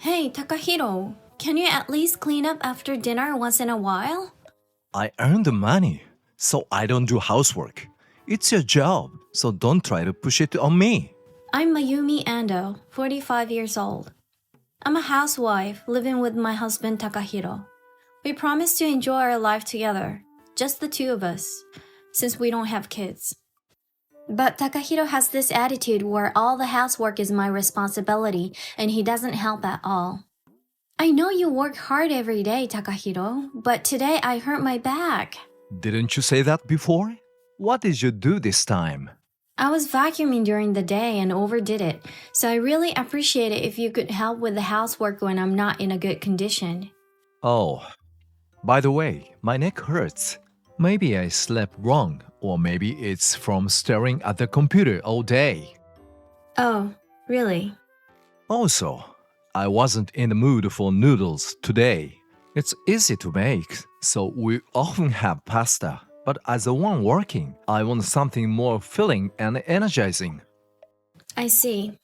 Hey, Takahiro, can you at least clean up after dinner once in a while? I earn the money, so I don't do housework. It's your job, so don't try to push it on me. I'm Mayumi Ando, 45 years old. I'm a housewife living with my husband Takahiro. We promise to enjoy our life together, just the two of us, since we don't have kids. But Takahiro has this attitude where all the housework is my responsibility and he doesn't help at all. I know you work hard every day, Takahiro, but today I hurt my back. Didn't you say that before? What did you do this time? I was vacuuming during the day and overdid it, so I really appreciate it if you could help with the housework when I'm not in a good condition. Oh, by the way, my neck hurts. Maybe I slept wrong, or maybe it's from staring at the computer all day. Oh, really? Also, I wasn't in the mood for noodles today. It's easy to make, so we often have pasta. But as the one working, I want something more filling and energizing. I see.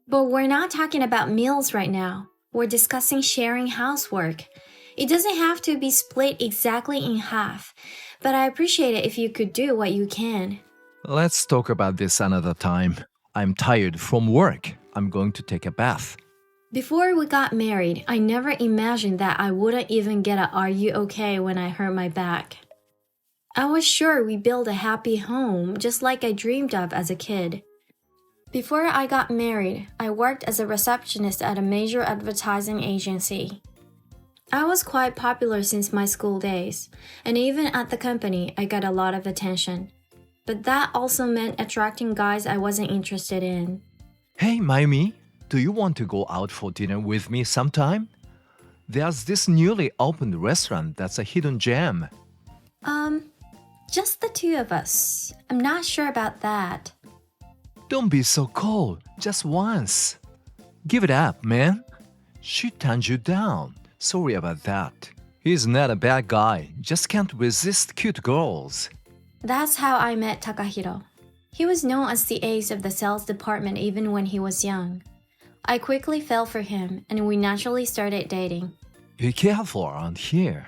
But we're not talking about meals right now. We're discussing sharing housework. It doesn't have to be split exactly in half, but I appreciate it if you could do what you can. Let's talk about this another time. I'm tired from work. I'm going to take a bath. Before we got married, I never imagined that I wouldn't even get a "Are you okay?" when I hurt my back. I was sure we build a happy home, just like I dreamed of as a kid. Before I got married, I worked as a receptionist at a major advertising agency. I was quite popular since my school days, and even at the company, I got a lot of attention. But that also meant attracting guys I wasn't interested in. Hey, Mayumi, do you want to go out for dinner with me sometime? There's this newly opened restaurant that's a hidden gem. Just the two of us. I'm not sure about that. Don't be so cold, just once. Give it up, man. She turned you down. Sorry about that. He's not a bad guy, just can't resist cute girls. That's how I met Takahiro. He was known as the ace of the sales department even when he was young. I quickly fell for him, and we naturally started dating. Be careful around here.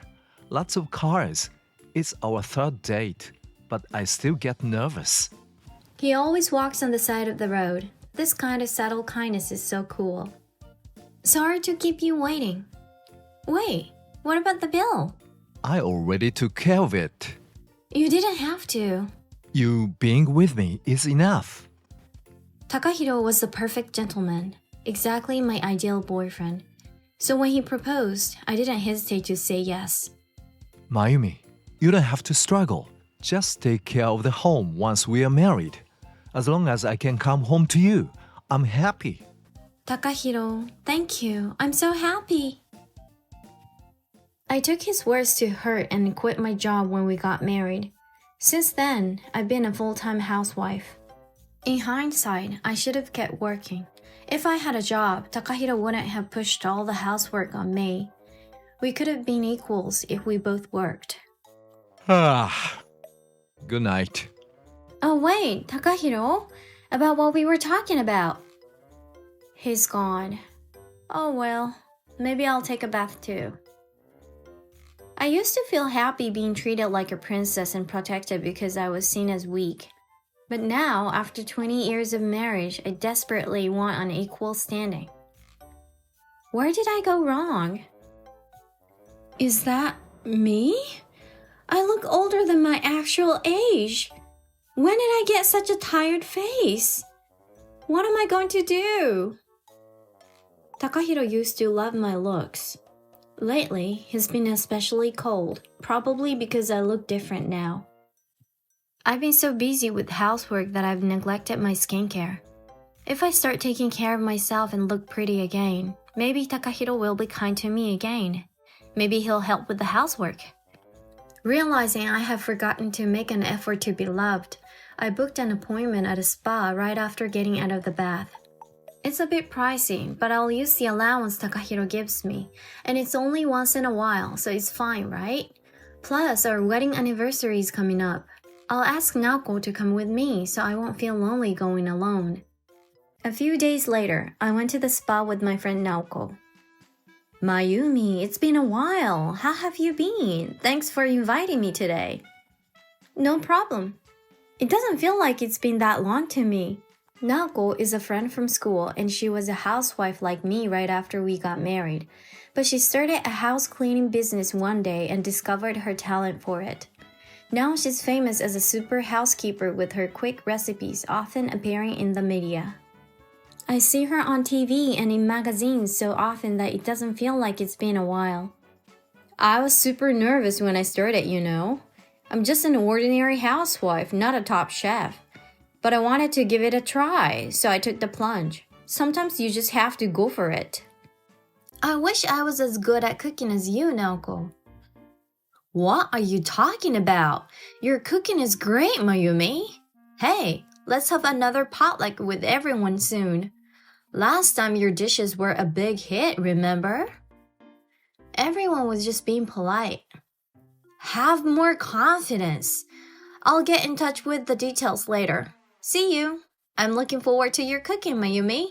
Lots of cars. It's our third date, but I still get nervous. He always walks on the side of the road. This kind of subtle kindness is so cool. Sorry to keep you waiting. Wait, what about the bill? I already took care of it. You didn't have to. You being with me is enough. Takahiro was the perfect gentleman, exactly my ideal boyfriend. So when he proposed, I didn't hesitate to say yes. Mayumi, you don't have to struggle. Just take care of the home once we are married. As long as I can come home to you, I'm happy. Takahiro, thank you. I'm so happy. I took his words to heart and quit my job when we got married. Since then, I've been a full-time housewife. In hindsight, I should have kept working. If I had a job, Takahiro wouldn't have pushed all the housework on me. We could have been equals if we both worked. Good night. Oh wait, Takahiro, about what we were talking about. He's gone. Oh well, maybe I'll take a bath too. I used to feel happy being treated like a princess and protected because I was seen as weak. But now, after 20 years of marriage, I desperately want an equal standing. Where did I go wrong? Is that me? I look older than my actual age. When did I get such a tired face? What am I going to do? Takahiro used to love my looks. Lately, he's been especially cold, probably because I look different now. I've been so busy with housework that I've neglected my skincare. If I start taking care of myself and look pretty again, maybe Takahiro will be kind to me again. Maybe he'll help with the housework. Realizing I have forgotten to make an effort to be loved, I booked an appointment at a spa right after getting out of the bath. It's a bit pricey, but I'll use the allowance Takahiro gives me, and it's only once in a while, so it's fine, right? Plus, our wedding anniversary is coming up. I'll ask Naoko to come with me so I won't feel lonely going alone. A few days later, I went to the spa with my friend Naoko. Mayumi, it's been a while. How have you been? Thanks for inviting me today. No problem. It doesn't feel like it's been that long to me. Naoko is a friend from school and she was a housewife like me right after we got married. But she started a house cleaning business one day and discovered her talent for it. Now she's famous as a super housekeeper with her quick recipes often appearing in the media. I see her on TV and in magazines so often that it doesn't feel like it's been a while. I was super nervous when I started, you know. I'm just an ordinary housewife, not a top chef. But I wanted to give it a try, so I took the plunge. Sometimes you just have to go for it. I wish I was as good at cooking as you, Naoko. What are you talking about? Your cooking is great, Mayumi. Hey, let's have another potluck with everyone soon. Last time your dishes were a big hit, remember? Everyone was just being polite. Have more confidence. I'll get in touch with the details later. See you. I'm looking forward to your cooking, Mayumi.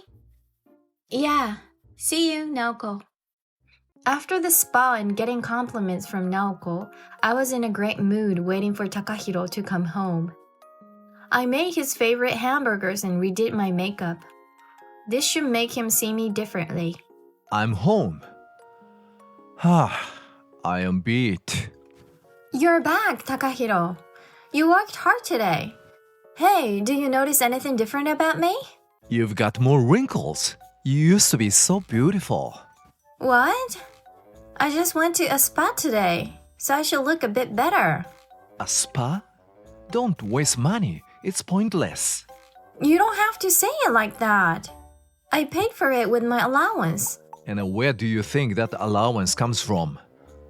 Yeah, see you, Naoko. After the spa and getting compliments from Naoko, I was in a great mood waiting for Takahiro to come home. I made his favorite hamburgers and redid my makeup. This should make him see me differently. I'm home. I am beat. You're back, Takahiro. You worked hard today. Hey, do you notice anything different about me? You've got more wrinkles. You used to be so beautiful. What? I just went to a spa today, so I should look a bit better. A spa? Don't waste money. It's pointless. You don't have to say it like that. I paid for it with my allowance. And where do you think that allowance comes from?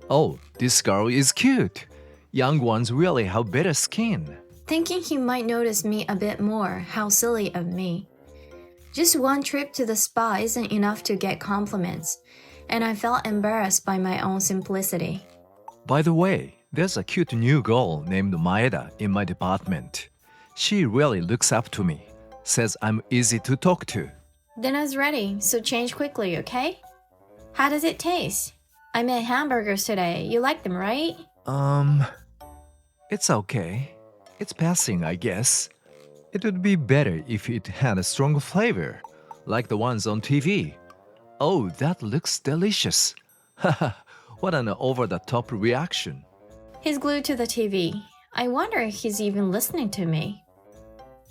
Oh, this girl is cute. Young ones really have better skin. Thinking he might notice me a bit more, how silly of me. Just one trip to the spa isn't enough to get compliments, and I felt embarrassed by my own simplicity. By the way, there's a cute new girl named Maeda in my department. She really looks up to me, says I'm easy to talk to. Dinner's ready, so change quickly, okay? How does it taste? I made hamburgers today. You like them, right? It's okay. It's passing, I guess. It would be better if it had a stronger flavor, like the ones on TV. Oh, that looks delicious. Haha, what an over-the-top reaction. He's glued to the TV. I wonder if he's even listening to me.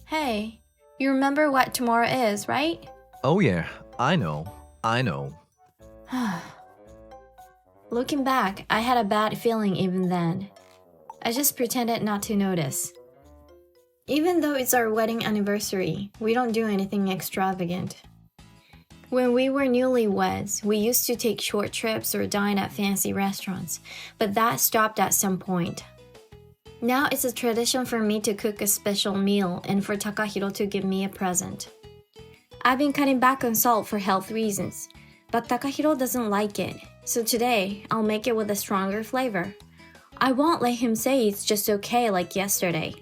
Hey, you remember what tomorrow is, right? Oh yeah, I know. Looking back, I had a bad feeling even then. I just pretended not to notice. Even though it's our wedding anniversary, we don't do anything extravagant. When we were newlyweds, we used to take short trips or dine at fancy restaurants, but that stopped at some point. Now it's a tradition for me to cook a special meal and for Takahiro to give me a present. I've been cutting back on salt for health reasons, but Takahiro doesn't like it, so today I'll make it with a stronger flavor. I won't let him say it's just okay like yesterday.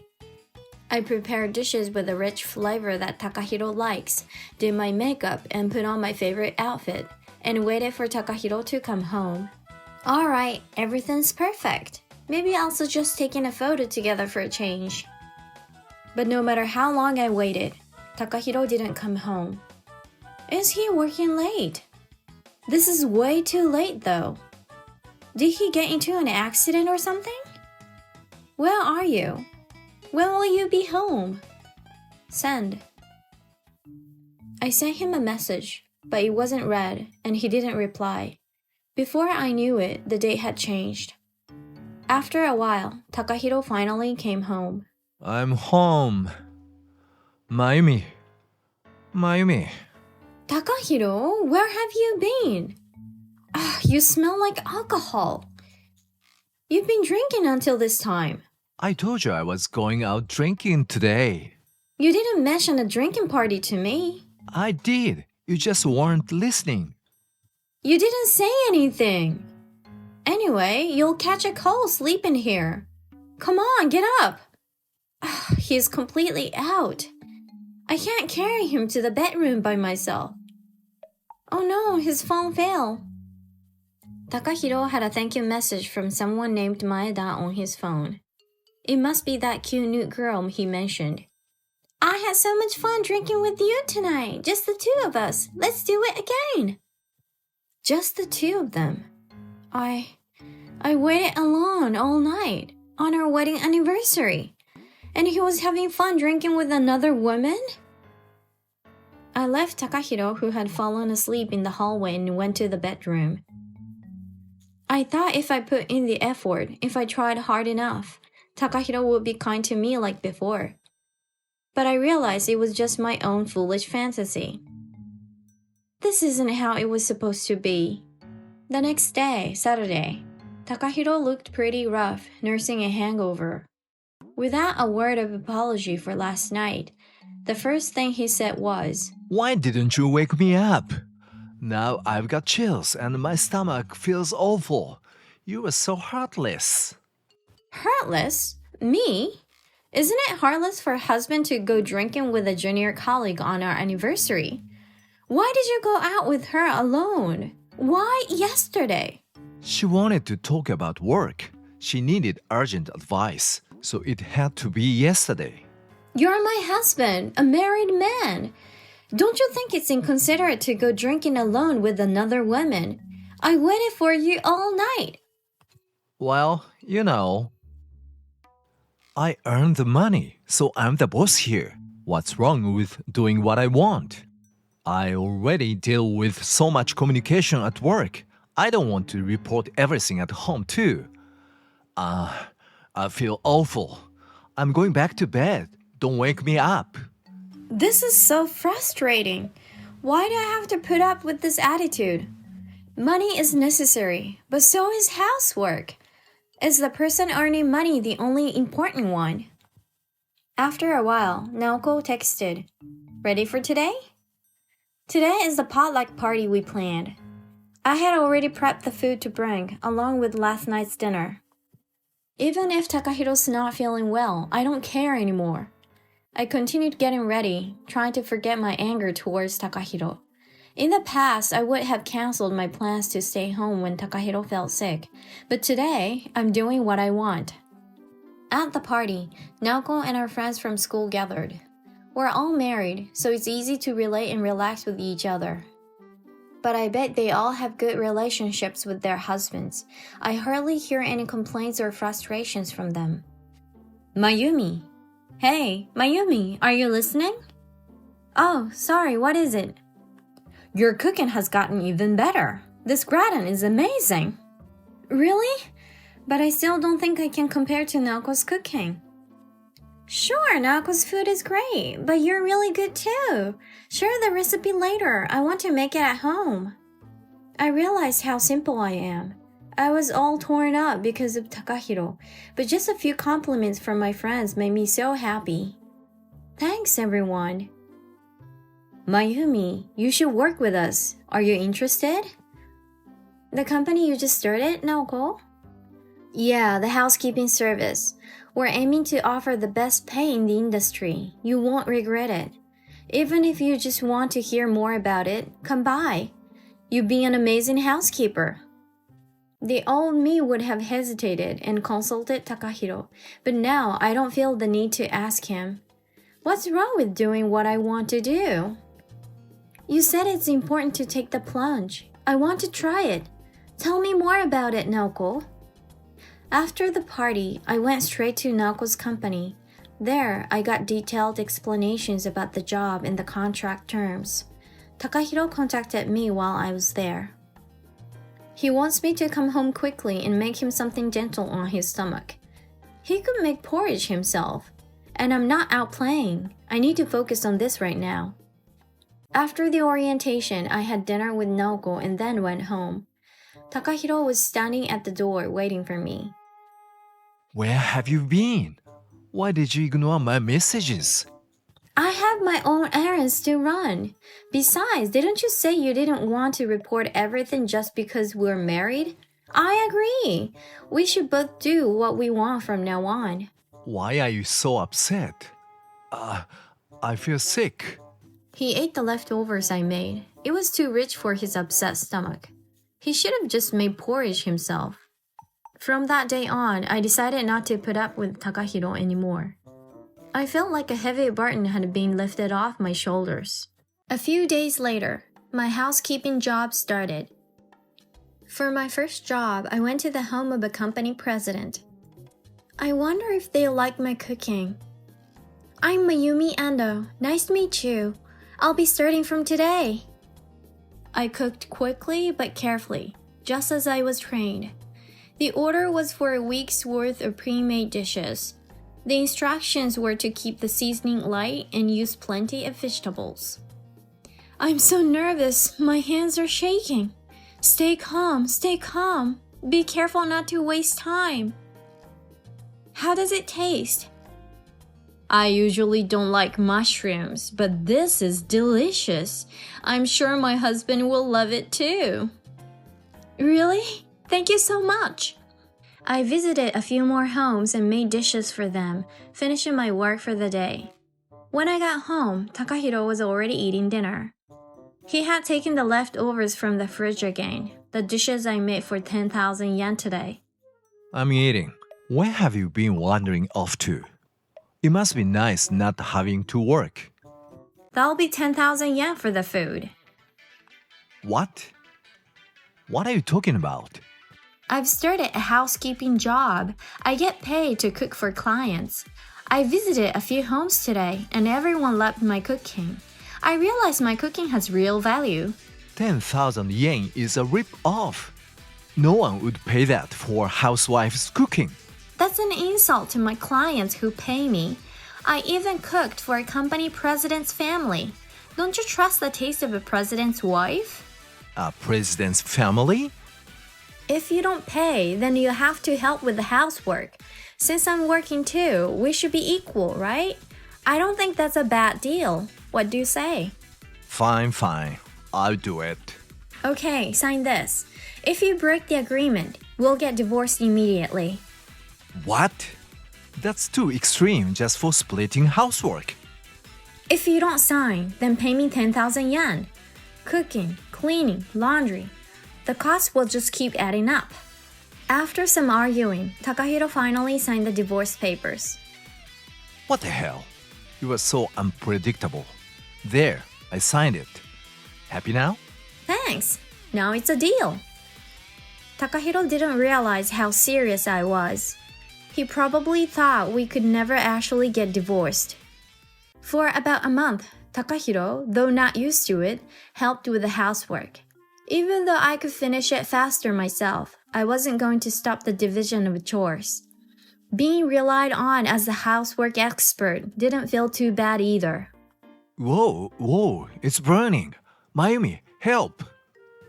I prepared dishes with a rich flavor that Takahiro likes, did my makeup and put on my favorite outfit, and waited for Takahiro to come home. Alright, everything's perfect. Maybe I'll suggest taking a photo together for a change. But no matter how long I waited, Takahiro didn't come home. Is he working late? This is way too late though. Did he get into an accident or something? Where are you? When will you be home? Send. I sent him a message, but it wasn't read and he didn't reply. Before I knew it, the date had changed. After a while, Takahiro finally came home. I'm home. Mayumi. Takahiro, where have you been? You smell like alcohol. You've been drinking until this time. I told you I was going out drinking today. You didn't mention a drinking party to me. I did. You just weren't listening. You didn't say anything. Anyway, you'll catch a cold sleeping here. Come on, get up. He's completely out. I can't carry him to the bedroom by myself. Oh no, his phone fell. Takahiro had a thank you message from someone named Maeda on his phone. It must be that cute new girl he mentioned. I had so much fun drinking with you tonight, just the two of us. Let's do it again. Just the two of them. I waited alone all night on our wedding anniversary, and he was having fun drinking with another woman? I left Takahiro, who had fallen asleep in the hallway, and went to the bedroom. I thought if I put in the effort, if I tried hard enough, Takahiro would be kind to me like before. But I realized it was just my own foolish fantasy. This isn't how it was supposed to be. The next day, Saturday, Takahiro looked pretty rough, nursing a hangover. Without a word of apology for last night, the first thing he said was, Why didn't you wake me up? Now I've got chills and my stomach feels awful. You were so heartless. Heartless? Me? Isn't it heartless for a husband to go drinking with a junior colleague on our anniversary? Why did you go out with her alone? Why yesterday? She wanted to talk about work. She needed urgent advice, so it had to be yesterday. You're my husband, a married man. Don't you think it's inconsiderate to go drinking alone with another woman? I waited for you all night. Well, you know, I earned the money, so I'm the boss here. What's wrong with doing what I want? I already deal with so much communication at work. I don't want to report everything at home too. I feel awful. I'm going back to bed. Don't wake me up. This is so frustrating. Why do I have to put up with this attitude? Money is necessary, but so is housework. Is the person earning money the only important one? After a while, Naoko texted, Ready for today? Today is the potluck party we planned. I had already prepped the food to bring, along with last night's dinner. Even if Takahiro's not feeling well, I don't care anymore. I continued getting ready, trying to forget my anger towards Takahiro. In the past, I would have canceled my plans to stay home when Takahiro felt sick, but today, I'm doing what I want. At the party, Naoko and our friends from school gathered. We're all married, so it's easy to relate and relax with each other. But I bet they all have good relationships with their husbands. I hardly hear any complaints or frustrations from them. Mayumi. Hey, Mayumi, are you listening? Oh, sorry, what is it? Your cooking has gotten even better. This gratin is amazing. Really? But I still don't think I can compare to Naoko's cooking. Sure, Naoko's food is great, but you're really good too. Share the recipe later. I want to make it at home. I realized how simple I am. I was all torn up because of Takahiro, but just a few compliments from my friends made me so happy. Thanks, everyone. Mayumi, you should work with us. Are you interested? The company you just started, Naoko? Yeah, the housekeeping service. We're aiming to offer the best pay in the industry. You won't regret it. Even if you just want to hear more about it, come by. You'd be an amazing housekeeper. The old me would have hesitated and consulted Takahiro, but now I don't feel the need to ask him. What's wrong with doing what I want to do? You said it's important to take the plunge. I want to try it. Tell me more about it, Naoko. After the party, I went straight to Naoko's company. There, I got detailed explanations about the job and the contract terms. Takahiro contacted me while I was there. He wants me to come home quickly and make him something gentle on his stomach. He could make porridge himself. And I'm not out playing. I need to focus on this right now. After the orientation, I had dinner with Naoko and then went home. Takahiro was standing at the door waiting for me. Where have you been? Why did you ignore my messages? I have my own errands to run. Besides, didn't you say you didn't want to report everything just because we're married? I agree. We should both do what we want from now on. Why are you so upset? I feel sick. He ate the leftovers I made. It was too rich for his upset stomach. He should have just made porridge himself. From that day on, I decided not to put up with Takahiro anymore. I felt like a heavy burden had been lifted off my shoulders. A few days later, my housekeeping job started. For my first job, I went to the home of a company president. I wonder if they like my cooking. I'm Mayumi Ando. Nice to meet you. I'll be starting from today. I cooked quickly but carefully, just as I was trained. The order was for a week's worth of pre-made dishes. The instructions were to keep the seasoning light and use plenty of vegetables. I'm so nervous, my hands are shaking. Stay calm, stay calm. Be careful not to waste time. How does it taste? I usually don't like mushrooms, but this is delicious. I'm sure my husband will love it too. Really? Thank you so much. I visited a few more homes and made dishes for them, finishing my work for the day. When I got home, Takahiro was already eating dinner. He had taken the leftovers from the fridge again, the dishes I made for 10,000 yen today. I'm eating. Where have you been wandering off to? It must be nice not having to work. That'll be 10,000 yen for the food. What? What are you talking about? I've started a housekeeping job. I get paid to cook for clients. I visited a few homes today, and everyone loved my cooking. I realized my cooking has real value. 10,000 yen is a rip-off. No one would pay that for a housewife's cooking. That's an insult to my clients who pay me. I even cooked for a company president's family. Don't you trust the taste of a president's wife? A president's family? If you don't pay, then you have to help with the housework. Since I'm working too, we should be equal, right? I don't think that's a bad deal. What do you say? Fine. I'll do it. Okay, sign this. If you break the agreement, we'll get divorced immediately. What? That's too extreme just for splitting housework. If you don't sign, then pay me 10,000 yen. Cooking, cleaning, laundry. The cost will just keep adding up. After some arguing, Takahiro finally signed the divorce papers. What the hell? You were so unpredictable. There, I signed it. Happy now? Thanks. Now it's a deal. Takahiro didn't realize how serious I was. He probably thought we could never actually get divorced. For about a month, Takahiro, though not used to it, helped with the housework. Even though I could finish it faster myself, I wasn't going to stop the division of chores. Being relied on as a housework expert didn't feel too bad either. Whoa, it's burning. Mayumi, help!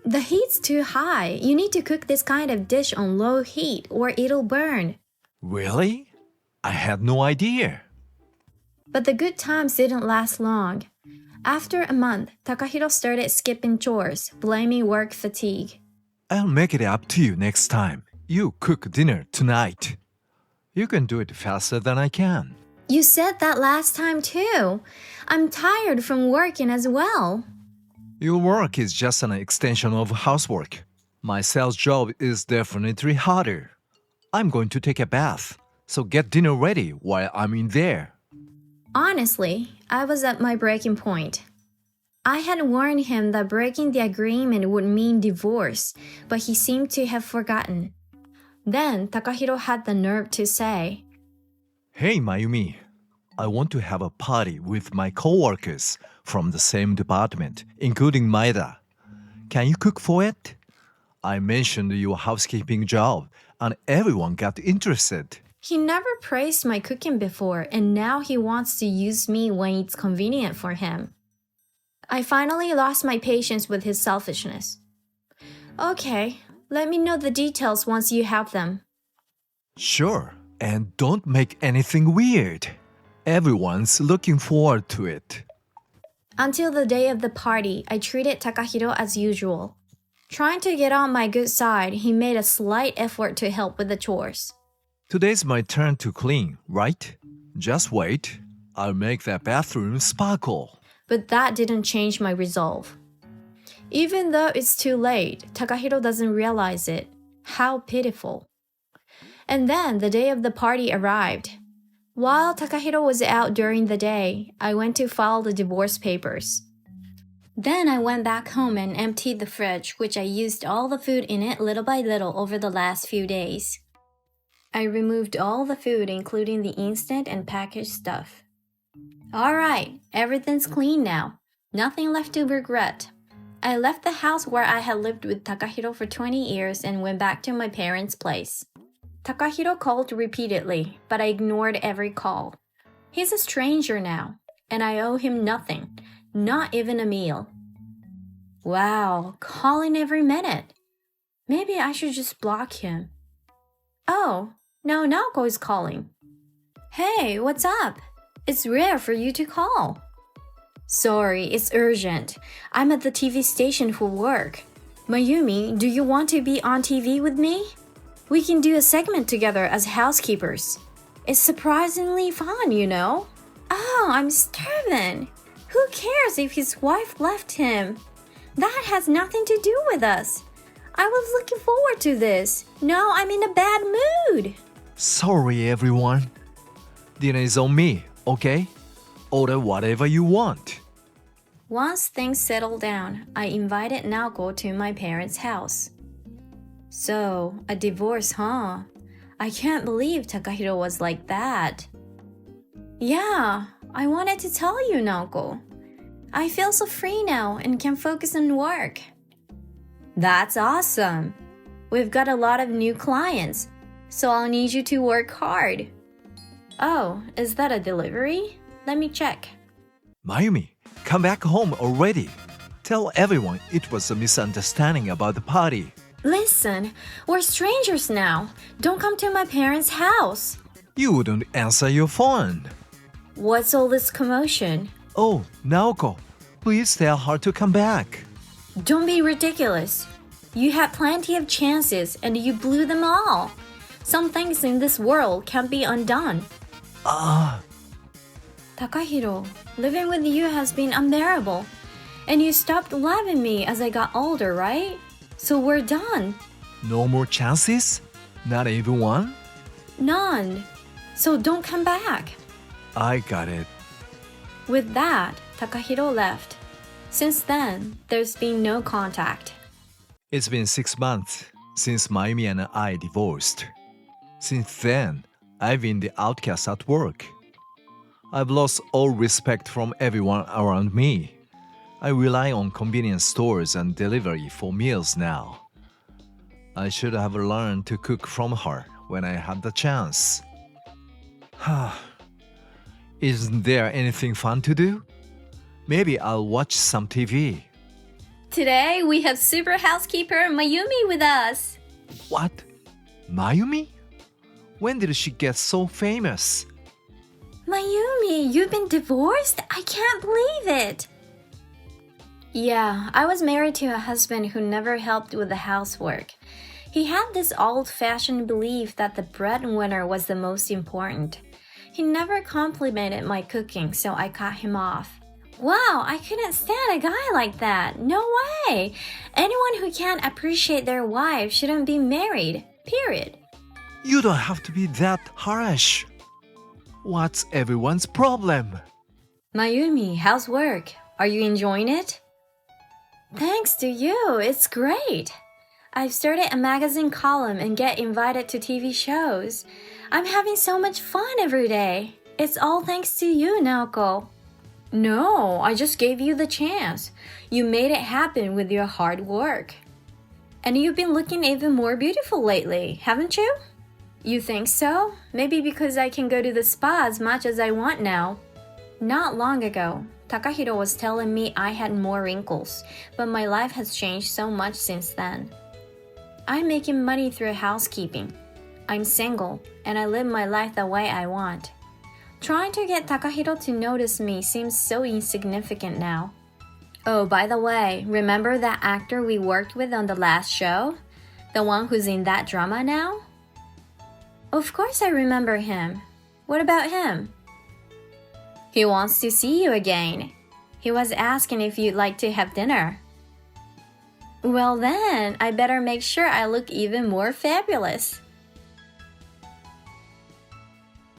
The heat's too high. You need to cook this kind of dish on low heat or it'll burn. Really? I had no idea. But the good times didn't last long. After a month, Takahiro started skipping chores, blaming work fatigue. I'll make it up to you next time. You cook dinner tonight. You can do it faster than I can. You said that last time too. I'm tired from working as well. Your work is just an extension of housework. My sales job is definitely harder. I'm going to take a bath, so get dinner ready while I'm in there. Honestly, I was at my breaking point. I had warned him that breaking the agreement would mean divorce, but he seemed to have forgotten. Then Takahiro had the nerve to say, Hey Mayumi, I want to have a party with my coworkers from the same department, including Maeda. Can you cook for it? I mentioned your housekeeping job, and everyone got interested. He never praised my cooking before, and now he wants to use me when it's convenient for him. I finally lost my patience with his selfishness. Okay, let me know the details once you have them. Sure, and don't make anything weird. Everyone's looking forward to it. Until the day of the party, I treated Takahiro as usual. Trying to get on my good side, he made a slight effort to help with the chores. Today's my turn to clean, right? Just wait. I'll make that bathroom sparkle. But that didn't change my resolve. Even though it's too late, Takahiro doesn't realize it. How pitiful. And then the day of the party arrived. While Takahiro was out during the day, I went to file the divorce papers. Then I went back home and emptied the fridge, which I used all the food in it little by little over the last few days. I removed all the food, including the instant and packaged stuff. Alright, everything's clean now. Nothing left to regret. I left the house where I had lived with Takahiro for 20 years and went back to my parents' place. Takahiro called repeatedly, but I ignored every call. He's a stranger now, and I owe him nothing, not even a meal. Wow, calling every minute. Maybe I should just block him. Oh, no, Naoko is calling. Hey, what's up? It's rare for you to call. Sorry, it's urgent. I'm at the TV station for work. Mayumi, do you want to be on TV with me? We can do a segment together as housekeepers. It's surprisingly fun, you know? Oh, I'm starving. Who cares if his wife left him? That has nothing to do with us. I was looking forward to this. Now I'm in a bad mood. Sorry, everyone. Dinner is on me, okay? Order whatever you want. Once things settled down, I invited Naoko to my parents' house. So, a divorce, huh? I can't believe Takahiro was like that. Yeah, I wanted to tell you, Naoko. I feel so free now and can focus on work. That's awesome. We've got a lot of new clients, so I'll need you to work hard. Oh, is that a delivery? Let me check. Mayumi, come back home already. Tell everyone it was a misunderstanding about the party. Listen, we're strangers now. Don't come to my parents' house. You wouldn't answer your phone. What's all this commotion? Oh, Naoko, please tell her to come back. Don't be ridiculous. You had plenty of chances and you blew them all. Some things in this world can't be undone. Takahiro, living with you has been unbearable. And you stopped loving me as I got older, right? So we're done. No more chances? Not even one? None. So don't come back. I got it. With that, Takahiro left. Since then, there's been no contact. It's been 6 months since Mayumi and I divorced. Since then, I've been the outcast at work. I've lost all respect from everyone around me. I rely on convenience stores and delivery for meals now. I should have learned to cook from her when I had the chance. Isn't there anything fun to do? Maybe I'll watch some TV. Today, we have super housekeeper Mayumi with us. What? Mayumi? When did she get so famous? Mayumi, you've been divorced? I can't believe it. Yeah, I was married to a husband who never helped with the housework. He had this old-fashioned belief that the breadwinner was the most important. He never complimented my cooking, so I cut him off. Wow, I couldn't stand a guy like that. No way. Anyone who can't appreciate their wife shouldn't be married. Period. You don't have to be that harsh. What's everyone's problem? Mayumi, how's work? Are you enjoying it? Thanks to you, it's great. I've started a magazine column and get invited to TV shows. I'm having so much fun every day. It's all thanks to you, Naoko. No, I just gave you the chance. You made it happen with your hard work. And you've been looking even more beautiful lately, haven't you? You think so? Maybe because I can go to the spa as much as I want now. Not long ago, Takahiro was telling me I had more wrinkles, but my life has changed so much since then. I'm making money through housekeeping. I'm single, and I live my life the way I want. Trying to get Takahiro to notice me seems so insignificant now. Oh, by the way, remember that actor we worked with on the last show? The one who's in that drama now? Of course I remember him. What about him? He wants to see you again. He was asking if you'd like to have dinner. Well then, I better make sure I look even more fabulous.